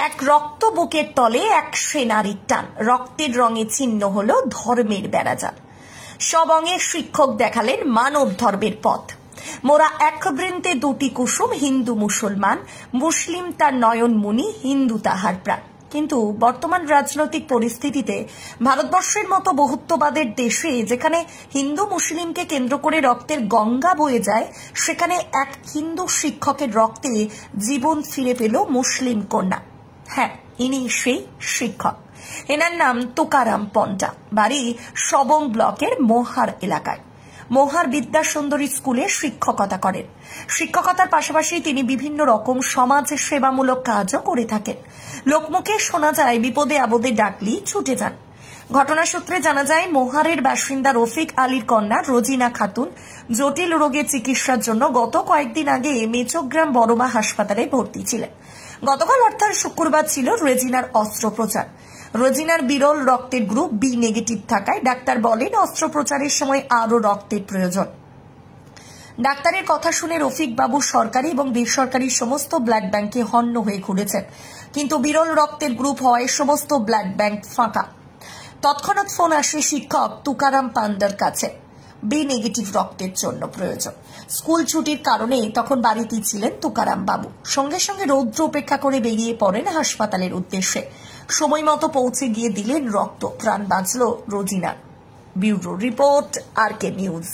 এক রক্ত বুকের তলে এক সেনারীর টান, রক্তের রঙে চিহ্ন হলো ধর্মের বেড়াজাল। সব অঙ্গে শিক্ষক দেখালেন মানব ধর্মের পথ। মোরা এক বৃন্তে দুটি কুসুম, হিন্দু মুসলমান, মুসলিম তার নয়ন মুনি, হিন্দু তাহার প্রাণ। কিন্তু বর্তমান রাজনৈতিক পরিস্থিতিতে ভারতবর্ষের মতো বহুত্ববাদের দেশে, যেখানে হিন্দু মুসলিমকে কেন্দ্র করে রক্তের গঙ্গা বয়ে যায়, সেখানে এক হিন্দু শিক্ষকের রক্তে জীবন ফিরে পেল মুসলিম কন্যা। হ্যাঁ, ইনি সেই শিক্ষক। এনার নাম তুকারাম পন্ডা, বাড়ি সবং ব্লকের মোহার এলাকায়। মোহার বিদ্যাসুন্দরী স্কুলে শিক্ষকতা করেন। শিক্ষকতার পাশাপাশি তিনি বিভিন্ন রকম সমাজ সেবামূলক কাজও করে থাকেন। লোকমুখে শোনা যায় বিপদে আপদে ডাকলি ছুটে যান। ঘটনা সূত্রে জানা যায় মোহারের বাসিন্দা রফিক আলীর কন্যা রোজিনা খাতুন জটিল রোগের চিকিৎসার জন্য গত কয়েকদিন আগে মেচগ্রাম বড়মা হাসপাতালে ভর্তি ছিলেন। গতকাল অর্থাৎ শুক্রবার ছিল রেজিনার অস্ত্রোপচার। রোজিনার বিরল রক্তের গ্রুপ বি নেগেটিভ থাকায় ডাক্তার বলেন অস্ত্রোপচারের সময় আরও রক্তের প্রয়োজন। ডাক্তারের কথা শুনে রফিক বাবু সরকারি এবং বেসরকারি সমস্ত ব্লাড ব্যাংকে হন্য হয়ে ঘুরেছেন, কিন্তু বিরল রক্তের গ্রুপ হওয়ায় সমস্ত ব্লাড ব্যাংক ফাঁকা। তৎক্ষণাৎ ফোন আসে শিক্ষক তুকারাম পান্ডার কাছে, বি নেগেটিভ রক্তের জন্য প্রয়োজন। স্কুল ছুটির কারণে তখন বাড়িতেই ছিলেন তুকারাম বাবু। সঙ্গে সঙ্গে রৌদ্র উপেক্ষা করে বেরিয়ে পড়েন হাসপাতালের উদ্দেশ্যে। সময় মতো পৌঁছে গিয়ে দিলেন রক্ত, প্রাণ বাঁচল রোজিনার। Bureau report, RK news.